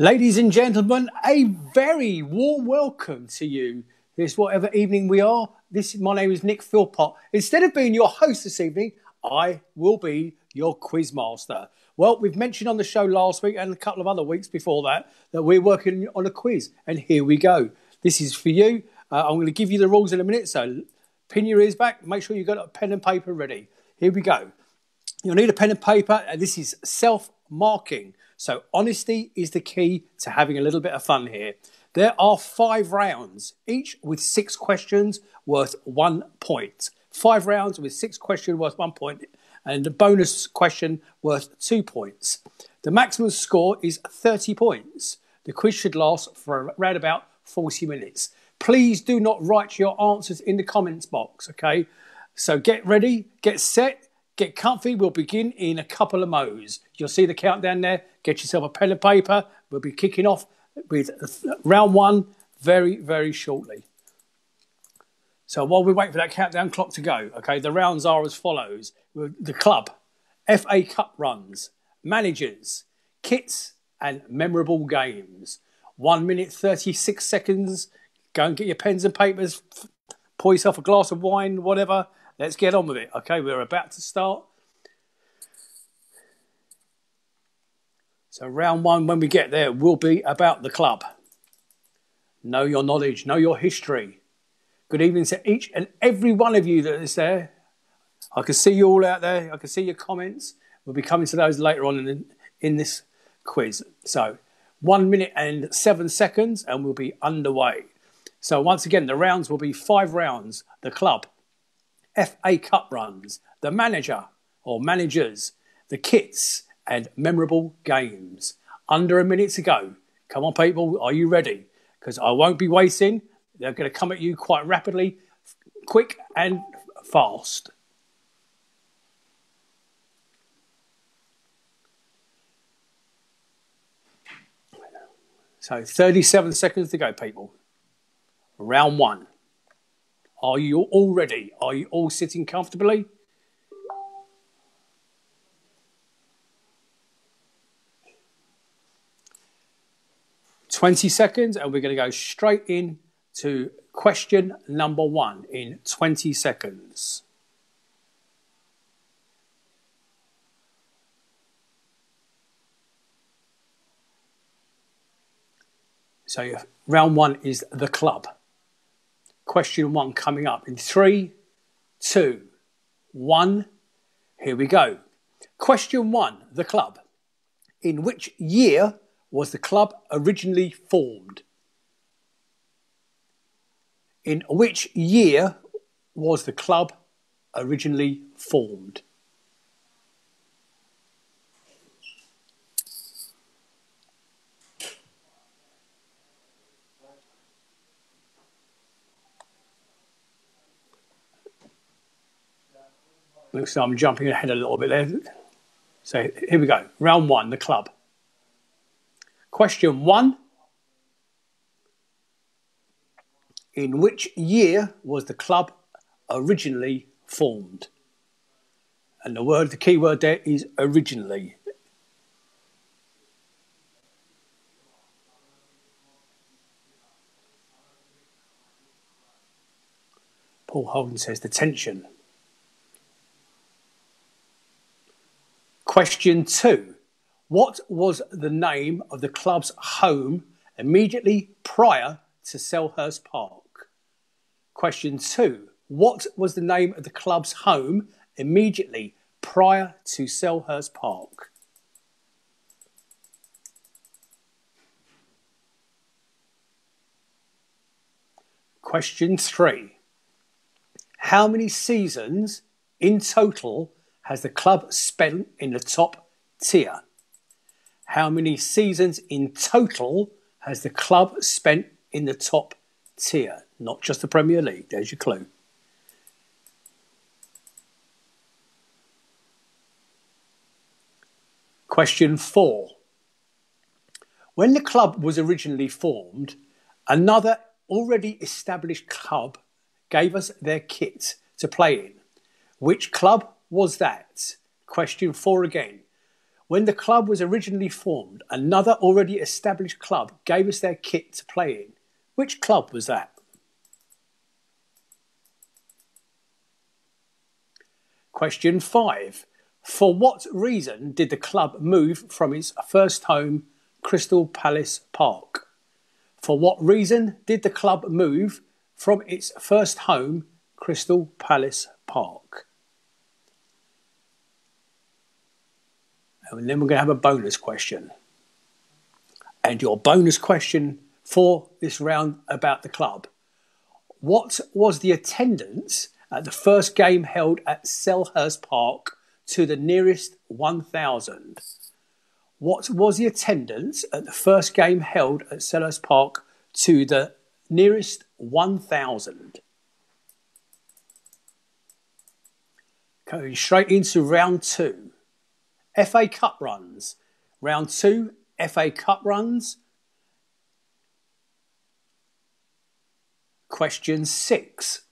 Ladies and gentlemen, a very warm welcome to you. This whatever evening we are. My name is Nick Philpott. Instead of being your host this evening, I will be your quiz master. Well, we've mentioned on the show last week and a couple of other weeks before that we're working on a quiz. And here we go. This is for you. I'm going to give you the rules in a minute. So pin your ears back. Make sure you've got a pen and paper ready. Here we go. You'll need a pen and paper. And this is self-marking. So honesty is the key to having a little bit of fun here. There are 5 rounds, each with 6 questions worth 1 point. 5 rounds with 6 questions worth 1 point, and a bonus question worth 2 points. The maximum score is 30 points. The quiz should last for around about 40 minutes. Please do not write your answers in the comments box, okay? So get ready, get set, get comfy. We'll begin in a couple of mo's. You'll see the countdown there. Get yourself a pen and paper. We'll be kicking off with round 1 very, very shortly. So while we wait for that countdown clock to go, okay, the rounds are as follows. The club, FA Cup runs, managers, kits and memorable games. 1 minute, 36 seconds. Go and get your pens and papers. Pour yourself a glass of wine, whatever. Let's get on with it. Okay, we're about to start. So round 1, when we get there, will be about the club. Know your knowledge, know your history. Good evening to each and every one of you that is there. I can see you all out there. I can see your comments. We'll be coming to those later on in this quiz. So 1 minute and 7 seconds and we'll be underway. So once again, the rounds will be 5 rounds. The club, FA Cup runs, the manager or managers, the kits and memorable games. Under a minute to go. Come on, people. Are you ready? Because I won't be waiting. They're going to come at you quite rapidly, quick and fast. So 37 seconds to go, people. Round 1. Are you all ready? Are you all sitting comfortably? seconds, and we're going to go straight in to question number 1 in 20 seconds. So round 1 is the club. Question 1 coming up in 3, 2, 1. Here we go. Question 1, the club. In which year was the club originally formed? In which year was the club originally formed? Looks like I'm jumping ahead a little bit there. So here we go. Round 1, the club. Question 1. In which year was the club originally formed? And the key word there is originally. Paul Holden says the tension. Question 2. What was the name of the club's home immediately prior to Selhurst Park? Question 2. What was the name of the club's home immediately prior to Selhurst Park? Question 3. How many seasons in total has the club spent in the top tier? How many seasons in total has the club spent in the top tier? Not just the Premier League. There's your clue. Question 4. When the club was originally formed, another already established club gave us their kit to play in. Which club was that? Question 4 again. When the club was originally formed, another already established club gave us their kit to play in. Which club was that? Question 5. For what reason did the club move from its first home, Crystal Palace Park? For what reason did the club move from its first home, Crystal Palace Park? And then we're going to have a bonus question. And your bonus question for this round about the club. What was the attendance at the first game held at Selhurst Park to the nearest 1,000? What was the attendance at the first game held at Selhurst Park to the nearest 1,000? Going straight into round 2. FA Cup runs. Round 2, FA Cup runs. Question 6.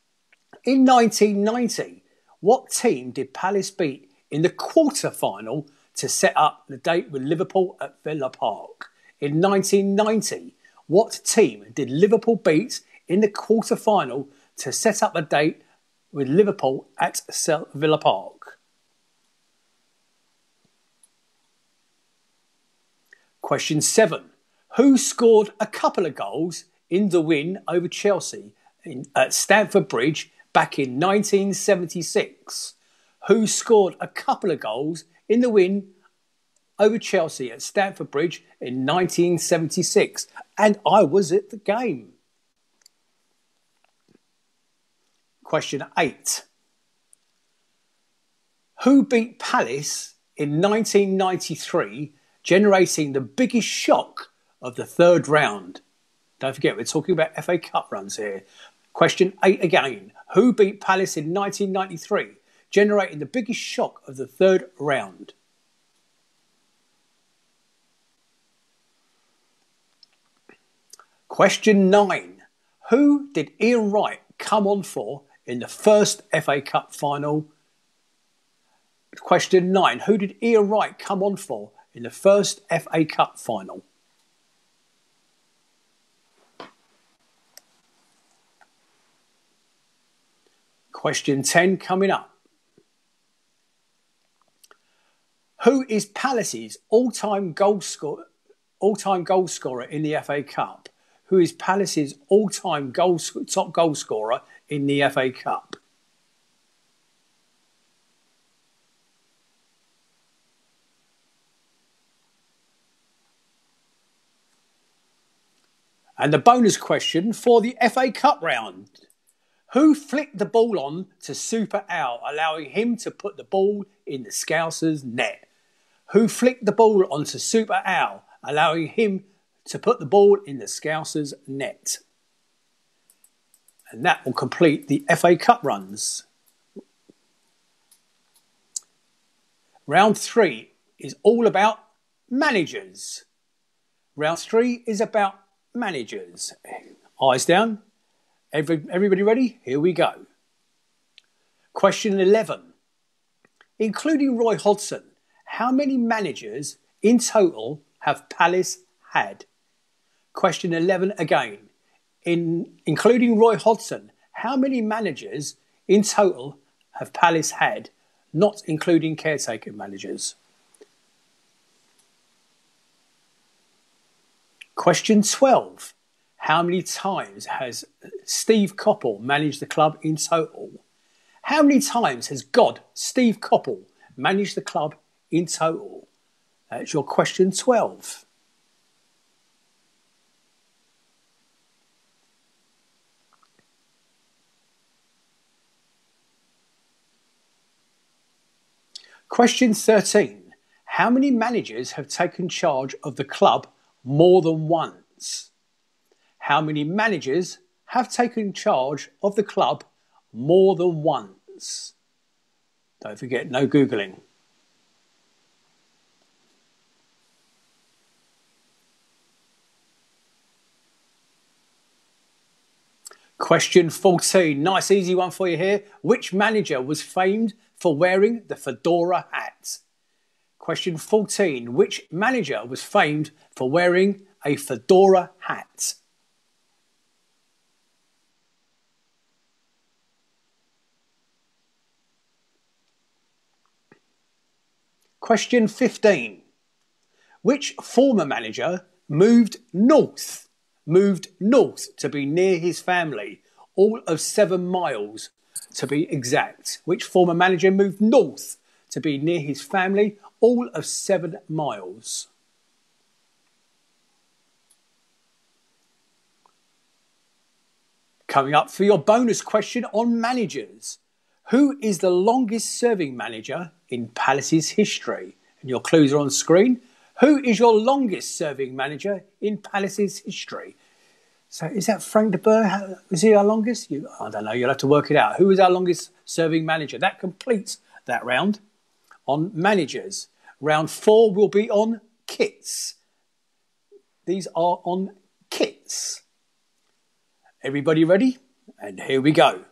In 1990, what team did Palace beat in the quarter-final to set up the date with Liverpool at Villa Park? In 1990, what team did Liverpool beat in the quarter-final to set up a date with Liverpool at Villa Park? Question 7. Who scored a couple of goals in the win over Chelsea at Stamford Bridge back in 1976? Who scored a couple of goals in the win over Chelsea at Stamford Bridge in 1976? And I was at the game. Question 8. Who beat Palace in 1993, generating the biggest shock of the third round? Don't forget, we're talking about FA Cup runs here. Question 8 again. Who beat Palace in 1993, generating the biggest shock of the third round? Question 9. Who did Ian Wright come on for in the first FA Cup final? Question 9. Who did Ian Wright come on for in the first FA Cup final? Question 10 coming up. Who is Palace's all-time goal scorer in the FA Cup? Who is Palace's all-time top goal scorer in the FA Cup? And the bonus question for the FA Cup round. Who flicked the ball on to Super Al, allowing him to put the ball in the Scousers' net? Who flicked the ball onto Super Al, allowing him to put the ball in the Scousers' net? And that will complete the FA Cup runs. Round 3 is all about managers. Round 3 is about managers. Eyes down. Everybody ready? Here we go. Question 11. Including Roy Hodgson, how many managers in total have Palace had? Question 11 again. Including Roy Hodgson, how many managers in total have Palace had, not including caretaker managers? Question 12. How many times has Steve Coppell managed the club in total? How many times has Steve Coppell managed the club in total? That's your question 12. Question 13. How many managers have taken charge of the club more than once? How many managers have taken charge of the club more than once? Don't forget, no Googling. Question 14. Nice easy one for you here. Which manager was famed for wearing the fedora hat? Question 14. Which manager was famed for wearing a fedora hat? Question 15. Which former manager moved north to be near his family, all of 7 miles to be exact? Which former manager moved north to be near his family, all of 7 miles? Coming up for your bonus question on managers. Who is the longest serving manager in Palace's history? And your clues are on screen. Who is your longest serving manager in Palace's history? So is that Frank de Boer? Is he our longest? I don't know. You'll have to work it out. Who is our longest serving manager? That completes that round on managers. Round 4 will be on kits. These are on kits. Everybody ready? And here we go.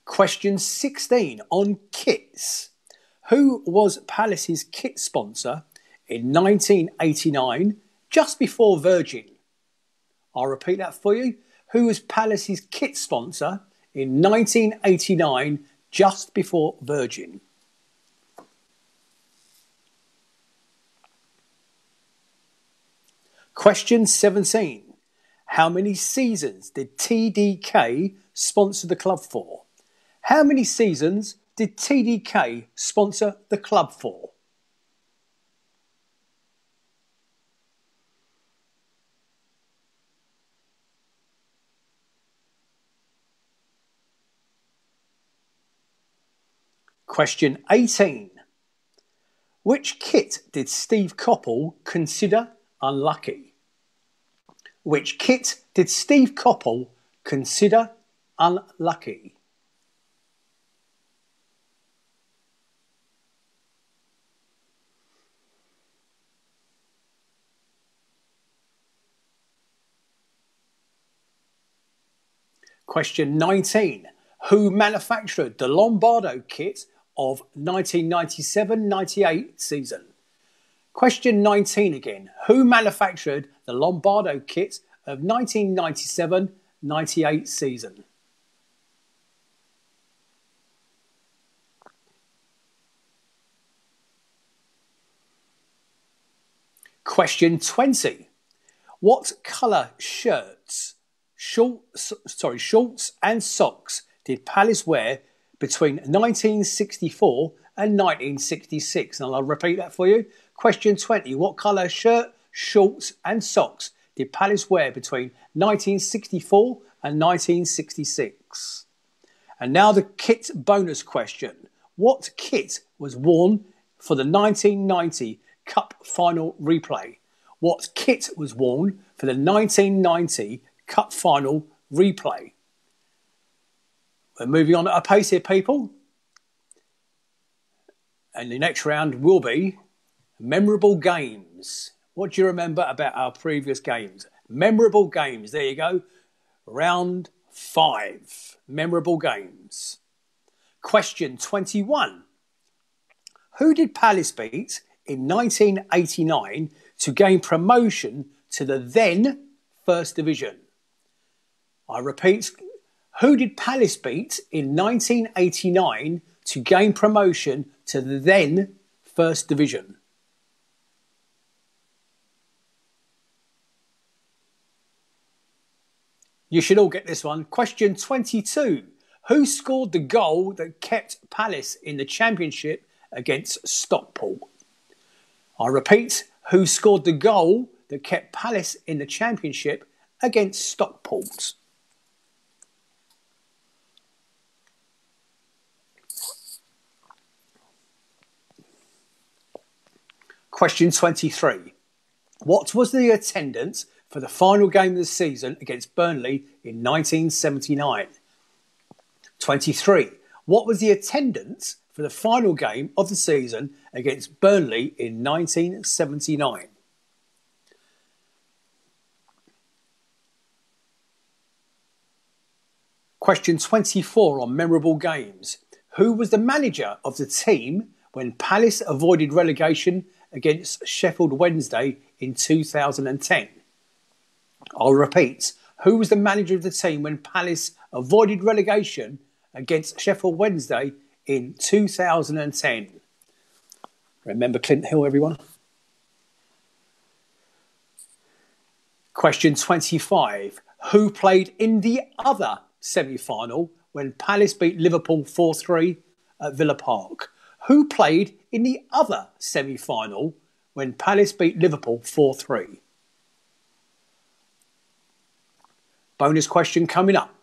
Question 16 on kits. Who was Palace's kit sponsor in 1989, just before Virgin? I'll repeat that for you. Who was Palace's kit sponsor in 1989, just before Virgin? Question 17. How many seasons did TDK sponsor the club for? How many seasons did TDK sponsor the club for? Question 18. Which kit did Steve Coppell consider unlucky? Which kit did Steve Coppell consider unlucky? Question 19. Who manufactured the Lombardo kit of 1997-98 season? Question 19 again. Who manufactured the Lombardo kit of 1997-98 season? Question 20. What colour shorts and socks did Palace wear between 1964 and 1966? And I'll repeat that for you. Question 20. What colour shirt, shorts and socks did Palace wear between 1964 and 1966? And now the kit bonus question. What kit was worn for the 1990 Cup Final replay? What kit was worn for the 1990 Cup Final replay? We're moving on at a pace here, people. And the next round will be memorable games. What do you remember about our previous games? Memorable games. There you go. Round 5. Memorable games. Question 21. Who did Palace beat in 1989 to gain promotion to the then First Division? I repeat, who did Palace beat in 1989 to gain promotion to the then First Division? You should all get this one. Question 22. Who scored the goal that kept Palace in the Championship against Stockport? I repeat, who scored the goal that kept Palace in the Championship against Stockport? Question 23. What was the attendance for the final game of the season against Burnley in 1979? 23. What was the attendance for the final game of the season against Burnley in 1979? Question 24 on memorable games. Who was the manager of the team when Palace avoided relegation against Sheffield Wednesday in 2010? I'll repeat. Who was the manager of the team when Palace avoided relegation against Sheffield Wednesday in 2010? Remember Clint Hill, everyone? Question 25. Who played in the other semi-final when Palace beat Liverpool 4-3 at Villa Park? Who played in the other semi-final when Palace beat Liverpool 4-3? Bonus question coming up.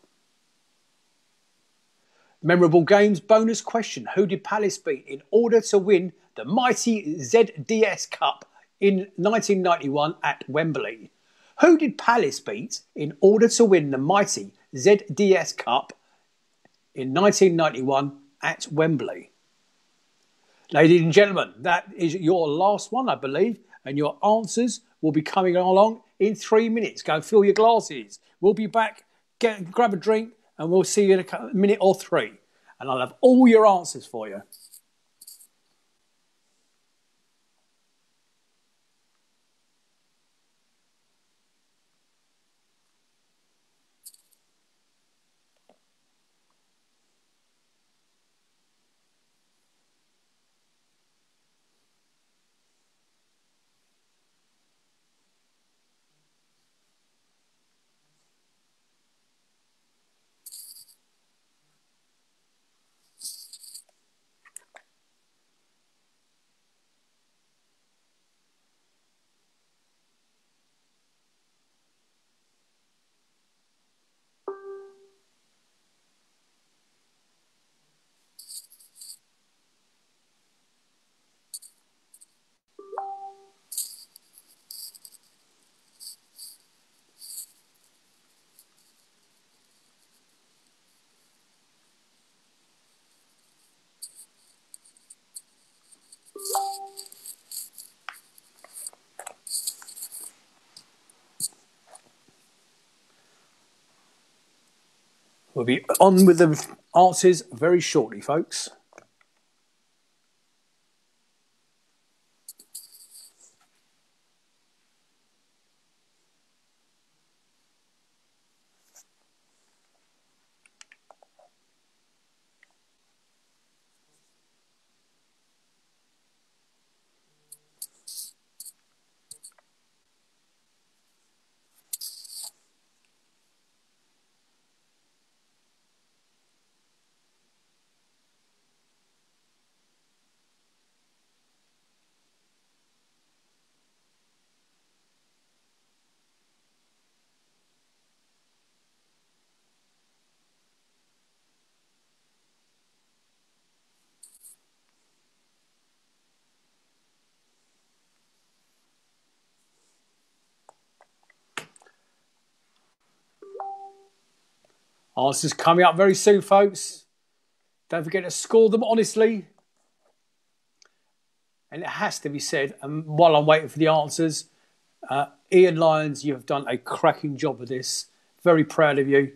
Memorable games bonus question. Who did Palace beat in order to win the mighty ZDS Cup in 1991 at Wembley? Who did Palace beat in order to win the mighty ZDS Cup in 1991 at Wembley? Ladies and gentlemen, that is your last one, I believe, and your answers will be coming along in 3 minutes. Go and fill your glasses. We'll be back, grab a drink, and we'll see you in a minute or three. And I'll have all your answers for you. We'll be on with the answers very shortly, folks. Answers coming up very soon, folks. Don't forget to score them honestly. And it has to be said, and while I'm waiting for the answers, Ian Lyons, you have done a cracking job of this. Very proud of you.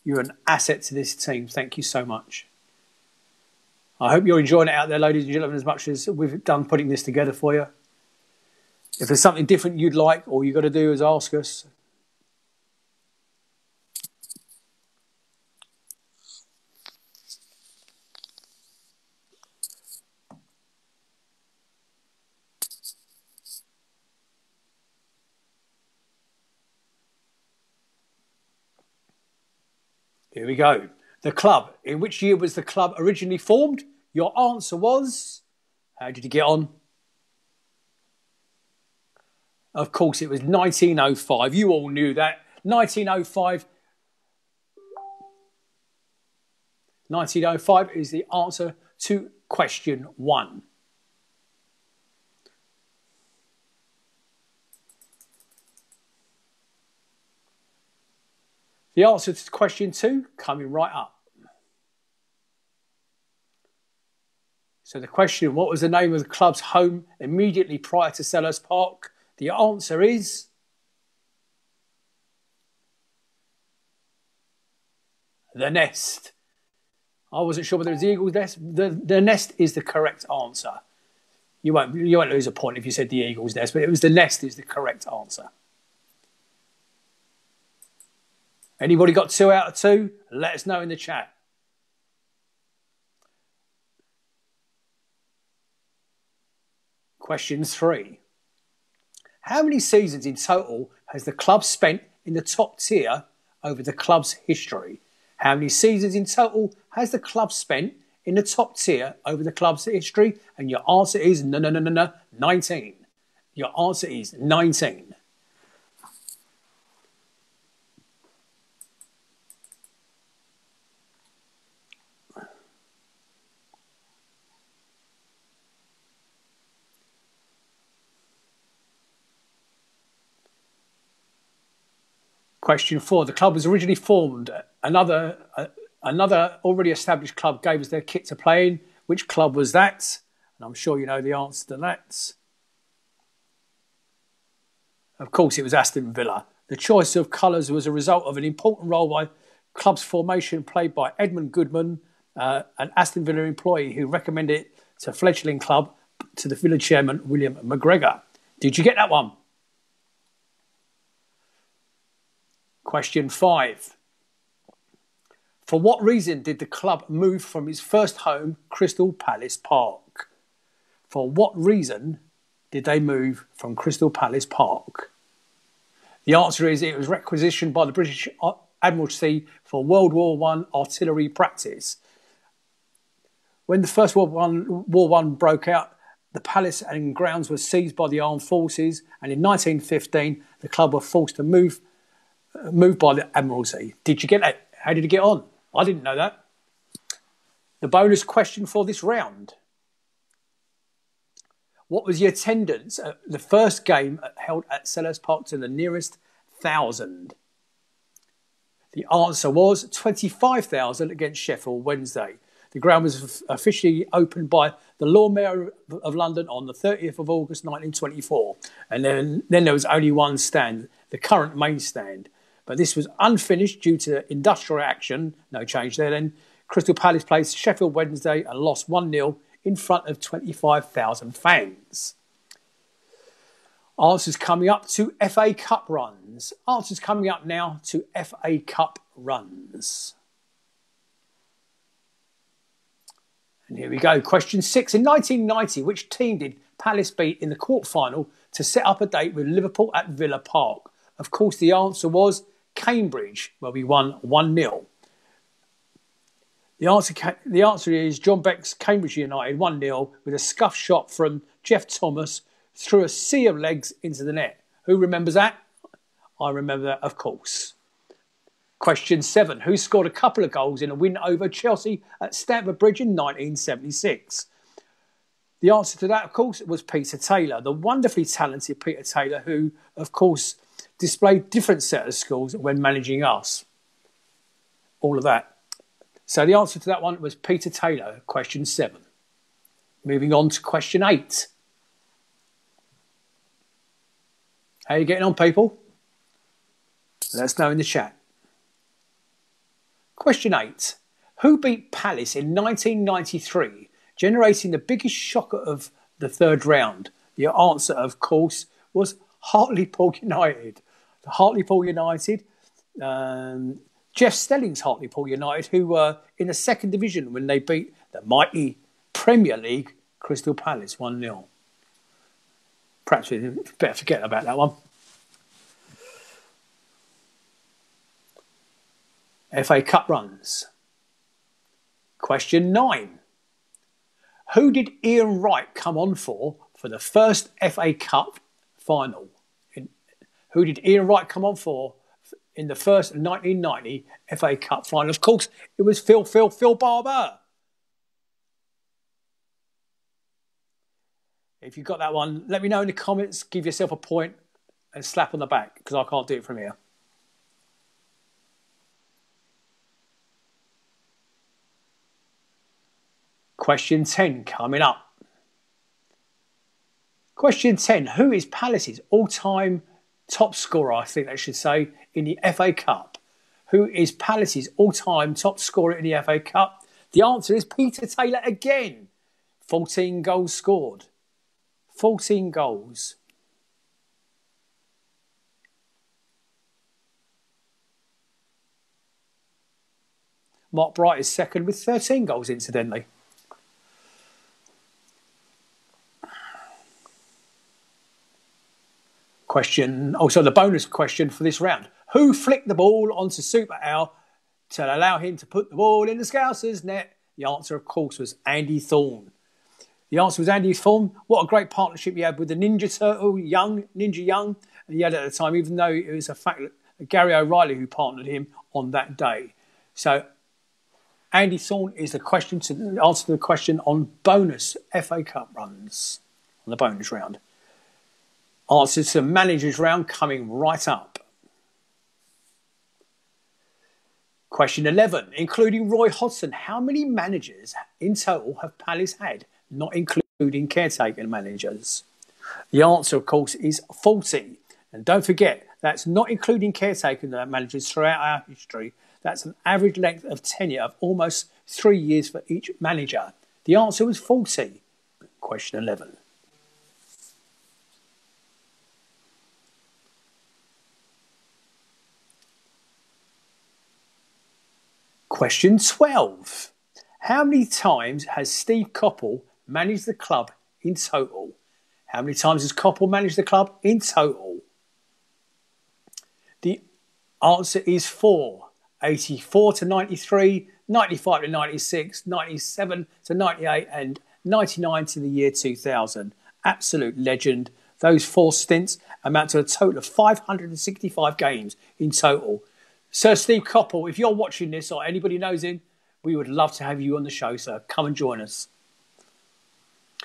You're an asset to this team. Thank you so much. I hope you're enjoying it out there, ladies and gentlemen, as much as we've done putting this together for you. If there's something different you'd like, all you've got to do is ask us. Here we go. The club. In which year was the club originally formed? Your answer was... How did you get on? Of course, it was 1905. You all knew that. 1905. 1905 is the answer to question 1. The answer to question 2 coming right up. So the question, what was the name of the club's home immediately prior to Selhurst Park? The answer is... The Nest. I wasn't sure whether it was the Eagle's nest. The nest is the correct answer. You won't lose a point if you said the Eagle's nest, but it was the nest is the correct answer. Anybody got 2 out of 2? Let us know in the chat. Question 3. How many seasons in total has the club spent in the top tier over the club's history? How many seasons in total has the club spent in the top tier over the club's history? And your answer is no, 19. Your answer is 19. Question 4. The club was originally formed. Another already established club gave us their kit to play in. Which club was that? And I'm sure you know the answer to that. Of course, it was Aston Villa. The choice of colours was a result of an important role by club's formation played by Edmund Goodman, an Aston Villa employee who recommended it to fledgling club to the Villa chairman, William McGregor. Did you get that one? Question 5. For what reason did the club move from its first home, Crystal Palace Park? For what reason did they move from Crystal Palace Park? The answer is it was requisitioned by the British Admiralty for World War I artillery practice. When the First World War I broke out, the palace and grounds were seized by the armed forces, and in 1915 the club were forced to move by the Admiralty. Did you get that? How did it get on? I didn't know that. The bonus question for this round. What was the attendance at the first game held at Selhurst Park to the nearest 1,000? The answer was 25,000 against Sheffield Wednesday. The ground was officially opened by the Lord Mayor of London on the 30th of August 1924. And then there was only one stand, the current main stand. But this was unfinished due to industrial action. No change there then. Crystal Palace played Sheffield Wednesday and lost 1-0 in front of 25,000 fans. Answers coming up to FA Cup runs. Answers coming up now to FA Cup runs. And here we go. Question 6. In 1990, which team did Palace beat in the quarter-final to set up a date with Liverpool at Villa Park? Of course, the answer was Cambridge, where we won 1-0. The answer is John Beck's Cambridge United 1-0 with a scuff shot from Jeff Thomas through a sea of legs into the net. Who remembers that? I remember that, of course. Question 7. Who scored a couple of goals in a win over Chelsea at Stamford Bridge in 1976? The answer to that, of course, was Peter Taylor, the wonderfully talented Peter Taylor, who, of course, displayed different set of skills when managing us. All of that. So the answer to that one was Peter Taylor, question 7. Moving on to question 8. How are you getting on, people? Let us know in the chat. Question 8. Who beat Palace in 1993, generating the biggest shock of the third round? The answer, of course, was Hartlepool United. The Hartlepool United, Jeff Stelling's Hartlepool United, who were in the second division when they beat the mighty Premier League Crystal Palace 1-0. Perhaps we better forget about that one. FA Cup runs. Question 9. Who did Ian Wright come on for the first FA Cup final? Who did Ian Wright come on for in the first 1990 FA Cup final? Of course, it was Phil Barber. If you got that one, let me know in the comments. Give yourself a point and slap on the back, because I can't do it from here. Question 10 coming up. Question 10. Who is Palace's all-time top scorer, I think they should say, in the FA Cup? Who is Palace's all-time top scorer in the FA Cup? The answer is Peter Taylor again. 14 goals scored. 14 goals. Mark Bright is second with 13 goals, incidentally. Question, also the bonus question for this round. Who flicked the ball onto Super Al to allow him to put the ball in the Scousers' net? The answer, of course, was Andy Thorne. The answer was Andy Thorne. What a great partnership he had with the Ninja Turtle, Ninja Young, and he had at the time, even though it was a fact that Gary O'Reilly who partnered him on that day. So Andy Thorne is the question to answer the question on bonus FA Cup runs on the bonus round. Answer to the managers round coming right up. Question 11, including Roy Hodgson, how many managers in total have Palace had, not including caretaker managers? The answer, of course, is 40. And don't forget, that's not including caretaker managers throughout our history. That's an average length of tenure of almost 3 years for each manager. The answer was 40. Question 11. Question 12. How many times has Steve Coppell managed the club in total? How many times has Coppell managed the club in total? The answer is 4. 84 to 93, 95 to 96, 97 to 98 and 99 to the year 2000. Absolute legend. Those 4 stints amount to a total of 565 games in total. Sir Steve Coppell, if you're watching this or anybody knows him, we would love to have you on the show, sir. Come and join us.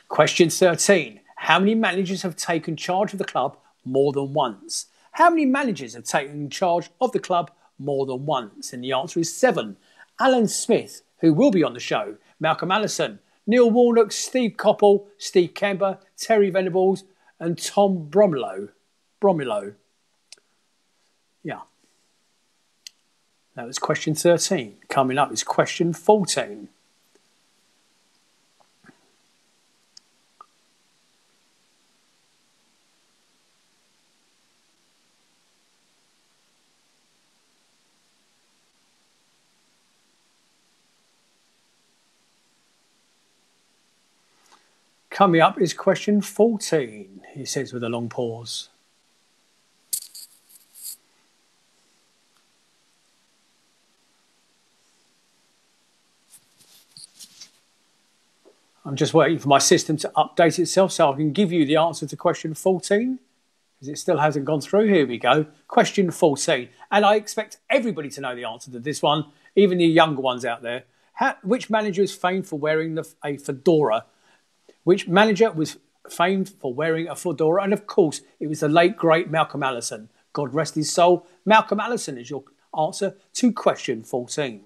Question 13. How many managers have taken charge of the club more than once? How many managers have taken charge of the club more than once? And the answer is 7. Alan Smith, who will be on the show, Malcolm Allison, Neil Warnock, Steve Coppell, Steve Kemper, Terry Venables and Tom Bromilo. Yeah. That was question 13. Coming up is question 14. Coming up is question 14, he says with a long pause. I'm just waiting for my system to update itself so I can give you the answer to question 14, because it still hasn't gone through. Here we go. Question 14. And I expect everybody to know the answer to this one, even the younger ones out there. Which manager is famed for wearing a fedora? Which manager was famed for wearing a fedora? And of course, it was the late, great Malcolm Allison. God rest his soul. Malcolm Allison is your answer to question 14.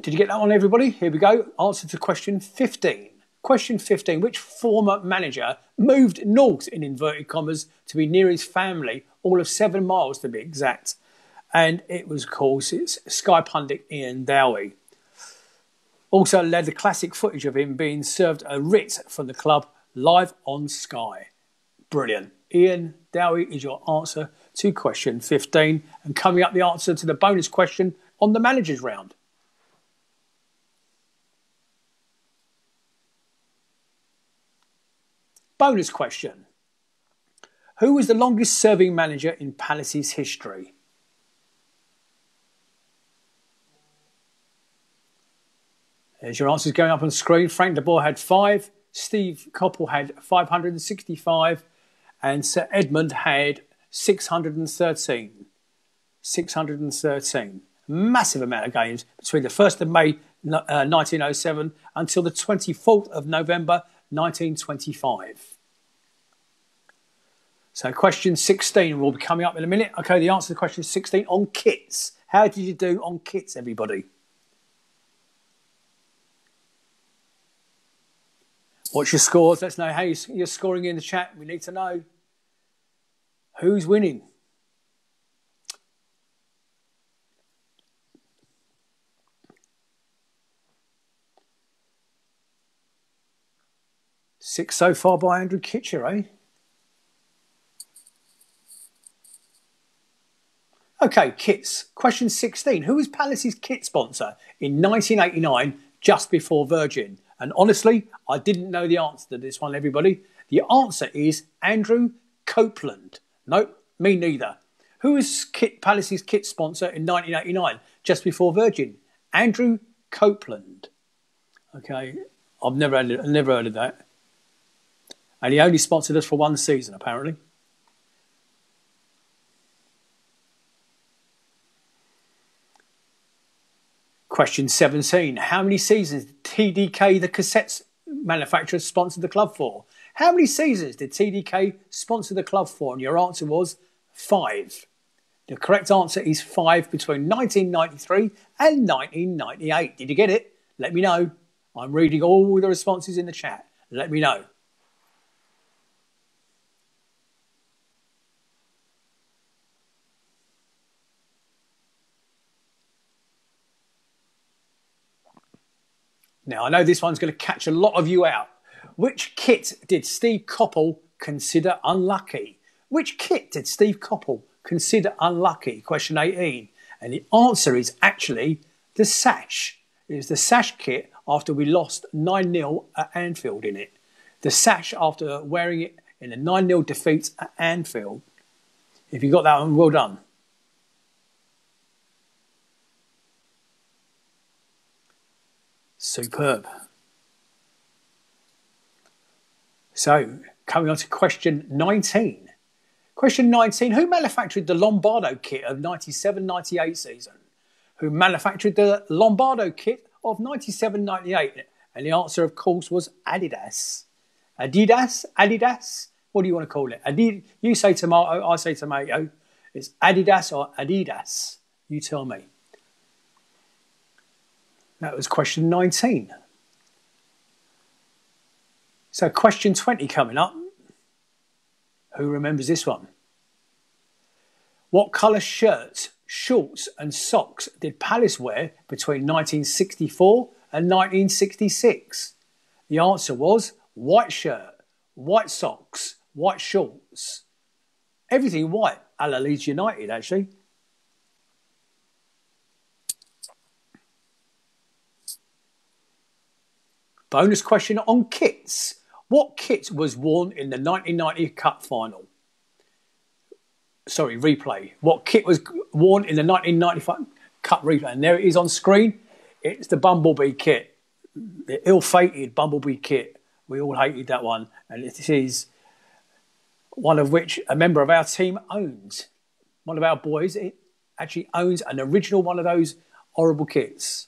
Did you get that one, everybody? Here we go. Answer to question 15. Question 15. Which former manager moved north, in inverted commas, to be near his family, all of 7 miles to be exact? And it was, of course, it's Sky pundit Ian Dowie. Also led the classic footage of him being served a writ from the club live on Sky. Brilliant. Ian Dowie is your answer to question 15. And coming up, the answer to the bonus question on the managers round. Bonus question. Who was the longest serving manager in Palace's history? There's your answers going up on the screen. Frank de Boer had 5. Steve Coppell had 565. And Sir Edmund had 613. 613. Massive amount of games between the 1st of May 1907 until the 24th of November 1925. So question 16 will be coming up in a minute. Okay, the answer to question 16 on kits. How did you do on kits, everybody? What's your scores? Let's know how you're scoring in the chat. We need to know. Who's winning? Six so far by Andrew Kitcher, eh? Okay, kits. Question 16. Who was Palace's kit sponsor in 1989, just before Virgin? And honestly, I didn't know the answer to this one, everybody. The answer is Andrew Copeland. Nope, me neither. Who was Palace's kit sponsor in 1989, just before Virgin? Andrew Copeland. Okay, I've never heard of that. And he only sponsored us for one season, apparently. Question 17. How many seasons did TDK, the cassettes manufacturer, sponsor the club for? How many seasons did TDK sponsor the club for? And your answer was 5. The correct answer is 5 between 1993 and 1998. Did you get it? Let me know. I'm reading all the responses in the chat. Let me know. Now, I know this one's going to catch a lot of you out. Which kit did Steve Coppell consider unlucky? Which kit did Steve Coppell consider unlucky? Question 18. And the answer is actually the sash. It was the sash kit after we lost 9-0 at Anfield in it. The sash after wearing it in a 9-0 defeat at Anfield. If you got that one, well done. Superb. So, coming on to question 19. Question 19. Who manufactured the Lombardo kit of 97-98 season? Who manufactured the Lombardo kit of 97-98? And the answer, of course, was Adidas. Adidas? Adidas? What do you want to call it? You say tomato, I say tomato. It's Adidas or Adidas? You tell me. That was question 19. So question 20 coming up. Who remembers this one? What colour shirts, shorts and socks did Palace wear between 1964 and 1966? The answer was white shirt, white socks, white shorts. Everything white, a la Leeds United, actually. Bonus question on kits. What kit was worn in the 1990 Cup final? Sorry, replay. What kit was worn in the 1995 Cup replay? And there it is on screen. It's the Bumblebee kit. The ill-fated Bumblebee kit. We all hated that one. And it is one of which a member of our team owns. One of our boys actually owns an original one of those horrible kits.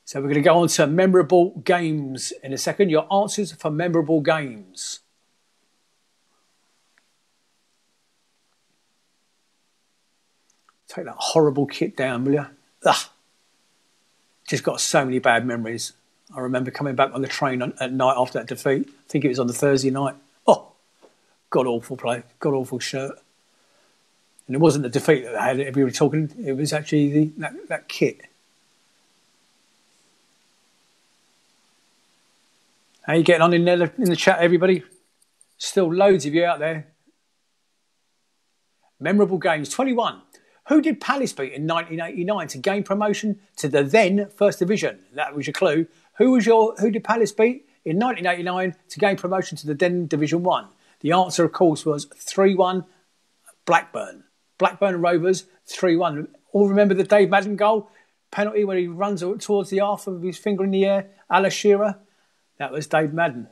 So we're going to go on to memorable games in a second. Your answers for memorable games. Take that horrible kit down, will you? Ugh. Just got so many bad memories. I remember coming back on the train at night after that defeat. I think it was on the Thursday night. Oh, god-awful play, god-awful shirt. And it wasn't the defeat that had everybody talking. It was actually that kit. How are you getting on in there in the chat, everybody? Still loads of you out there. Memorable games. 21. Who did Palace beat in 1989 to gain promotion to the then First Division? That was your clue. Who did Palace beat in 1989 to gain promotion to the then Division 1? The answer, of course, was 3-1 Blackburn. Blackburn Rovers, 3-1. All remember the Dave Madden goal? Penalty where he runs towards the half with his finger in the air, a la Shearer. That was Dave Madden.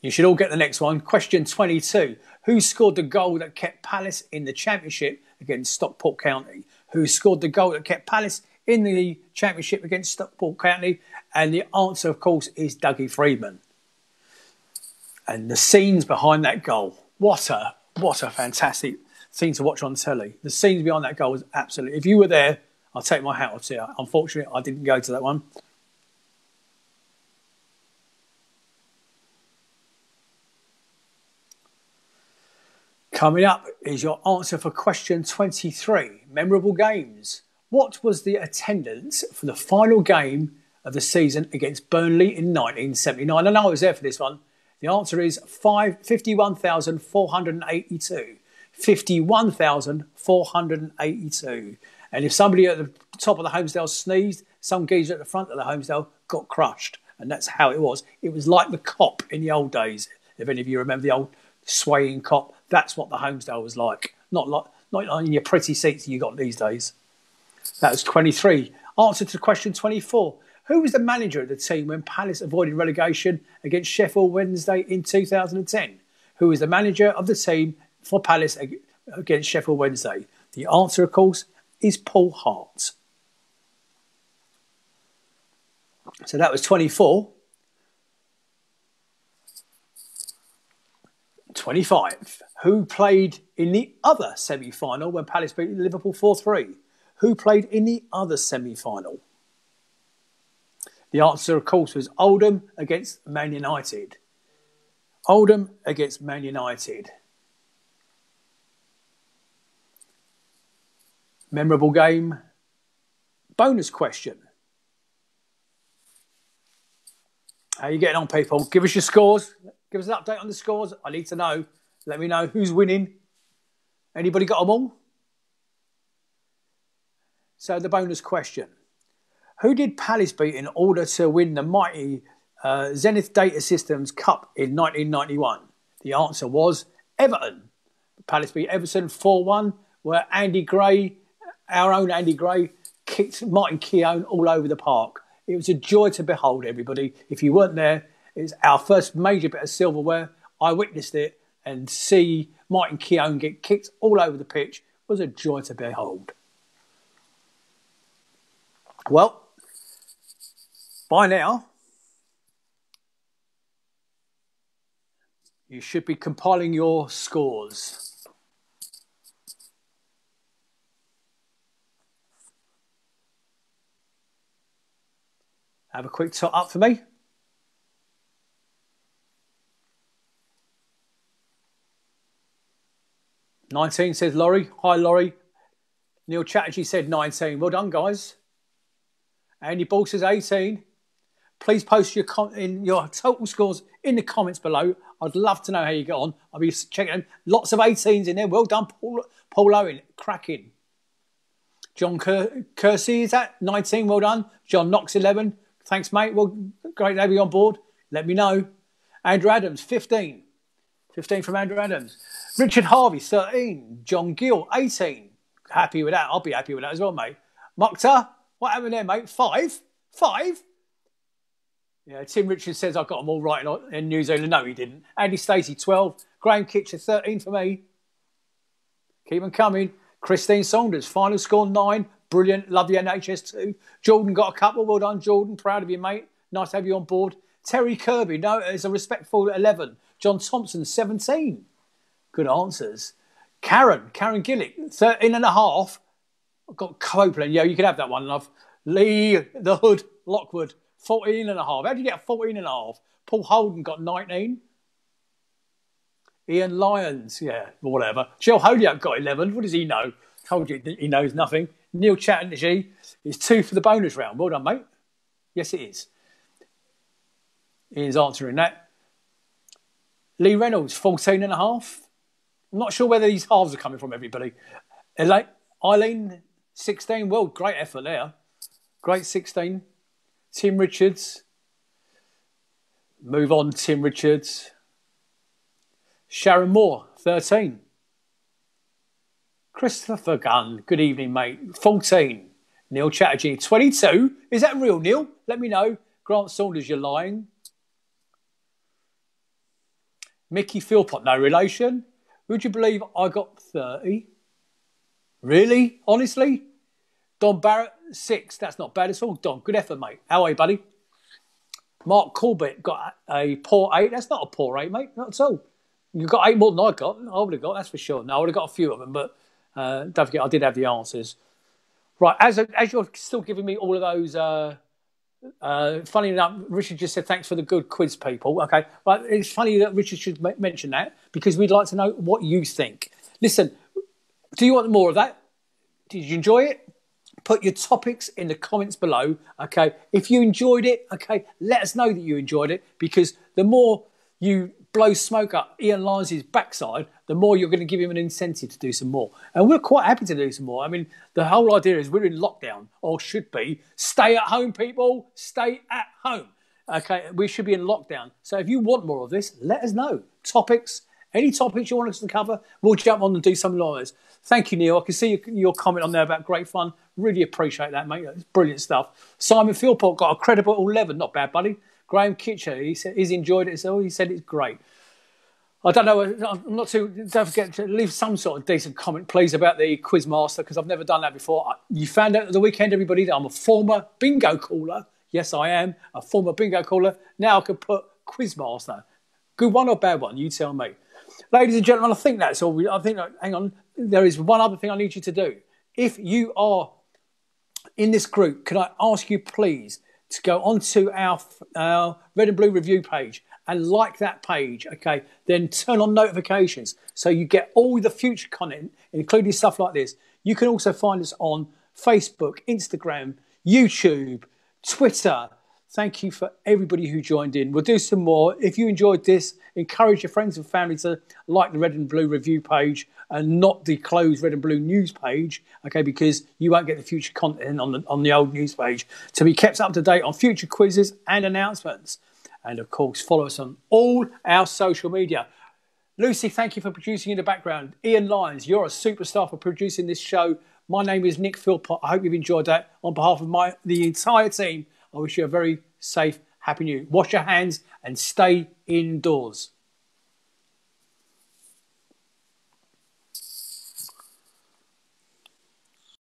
You should all get the next one. Question 22. Who scored the goal that kept Palace in the Championship against Stockport County? Who scored the goal that kept Palace in the Championship against Stockport County? And the answer, of course, is Dougie Freedman. And the scenes behind that goal. What a fantastic thing to watch on telly. The scenes behind that goal was absolutely... If you were there, I'll take my hat off to you. Unfortunately, I didn't go to that one. Coming up is your answer for question 23. Memorable games. What was the attendance for the final game of the season against Burnley in 1979? I know I was there for this one. The answer is 51,482. 51,482. And if somebody at the top of the Homesdale sneezed, some geezer at the front of the Homesdale got crushed. And that's how it was. It was like the Kop in the old days. If any of you remember the old swaying Kop, that's what the Homesdale was like. Not in your pretty seats you got these days. That was 23. Answer to question 24. Who was the manager of the team when Palace avoided relegation against Sheffield Wednesday in 2010? Who was the manager of the team for Palace against Sheffield Wednesday? The answer, of course, is Paul Hart. So that was 24. 25. Who played in the other semi-final when Palace beat Liverpool 4-3? Who played in the other semi-final? The answer, of course, was Oldham against Man United. Oldham against Man United. Memorable game. Bonus question. How are you getting on, people? Give us your scores. Give us an update on the scores. I need to know. Let me know who's winning. Anybody got them all? So the bonus question. Who did Palace beat in order to win the mighty Zenith Data Systems Cup in 1991? The answer was Everton. Palace beat Everton 4-1, where Andy Gray, our own Andy Gray, kicked Martin Keown all over the park. It was a joy to behold, everybody. If you weren't there, it's our first major bit of silverware. I witnessed it, and see Martin Keown get kicked all over the pitch was a joy to behold. Well, by now, you should be compiling your scores. Have a quick top up for me. "19" says Laurie. Hi, Laurie. Neil Chatterjee said 19. Well done, guys. Andy Ball says 18. Please post your total scores in the comments below. I'd love to know how you get on. I'll be checking them. Lots of 18s in there. Well done, Paul Owen. Cracking. John Kersey, is that 19? Well done. John Knox, 11. Thanks, mate. Well, great to have you on board. Let me know. Andrew Adams, 15. 15 from Andrew Adams. Richard Harvey, 13. John Gill, 18. Happy with that. I'll be happy with that as well, mate. Mokhtar, what happened there, mate? 5? 5? Yeah, Tim Richards says I got them all right in New Zealand. No, he didn't. Andy Stacey, 12. Graham Kitcher, 13 for me. Keep them coming. Christine Saunders, final score 9. Brilliant. Love you, NHS2. Jordan got a couple. Well done, Jordan. Proud of you, mate. Nice to have you on board. Terry Kirby, no, it's a respectful 11. John Thompson, 17. Good answers. Karen Gillick, 13 and a half. I've got Copeland. Yeah, you can have that one, love. Lee, the Hood, Lockwood, 14 and a half. How did you get 14 and a half? Paul Holden got 19. Ian Lyons, yeah, whatever. Joe Holyoke got 11. What does he know? Told you he knows nothing. Neil Chatterjee is 2 for the bonus round. Well done, mate. Yes, it is. Ian's answering that. Lee Reynolds, 14 and a half. I'm not sure where these halves are coming from, everybody. Eileen, 16. Well, great effort there. Great 16. Tim Richards. Move on, Tim Richards. Sharon Moore, 13. Christopher Gunn, good evening, mate. 14. Neil Chatterjee, 22. Is that real, Neil? Let me know. Grant Saunders, you're lying. Mickey Philpott, no relation. Would you believe I got 30? Really? Honestly? Don Barrett, 6. That's not bad at all. Don, good effort, mate. How are you, buddy? Mark Corbett got a poor 8. That's not a poor 8, mate. Not at all. You got 8 more than I got. I would have got, that's for sure. No, I would have got a few of them, but don't forget, I did have the answers. Right, as you're still giving me all of those, funny enough, Richard just said thanks for the good quiz, people. Okay, right, it's funny that Richard should mention that because we'd like to know what you think. Listen, do you want more of that? Did you enjoy it? Put your topics in the comments below. Okay, if you enjoyed it, okay, let us know that you enjoyed it because the more you blow smoke up Ian Lyons' backside, the more you're going to give him an incentive to do some more. And we're quite happy to do some more. I mean, the whole idea is we're in lockdown, or should be. Stay at home, people. Stay at home. Okay, we should be in lockdown. So if you want more of this, let us know. Topics, any topics you want us to cover, we'll jump on and do something like this. Thank you, Neil. I can see your comment on there about great fun. Really appreciate that, mate. It's brilliant stuff. Simon Philpott got a credible 11. Not bad, buddy. Graham Kitcher, he said he's enjoyed it. So he said it's great. I don't know. I'm not too. Don't forget to leave some sort of decent comment, please, about the Quizmaster because I've never done that before. You found out at the weekend, everybody, that I'm a former bingo caller. Yes, I am a former bingo caller. Now I can put Quizmaster. Good one or bad one? You tell me. Ladies and gentlemen, I think that's all. I think. Hang on. There is one other thing I need you to do. If you are in this group, can I ask you, please, to go onto our Red and Blue review page and like that page, okay? Then turn on notifications so you get all the future content, including stuff like this. You can also find us on Facebook, Instagram, YouTube, Twitter. Thank you for everybody who joined in. We'll do some more. If you enjoyed this, encourage your friends and family to like the Red and Blue review page and not the closed Red and Blue news page, okay, because you won't get the future content on the old news page. To be kept up to date on future quizzes and announcements. And, of course, follow us on all our social media. Lucy, thank you for producing in the background. Ian Lyons, you're a superstar for producing this show. My name is Nick Philpott. I hope you've enjoyed that. On behalf of the entire team, I wish you a very safe, happy new year. Wash your hands and stay indoors.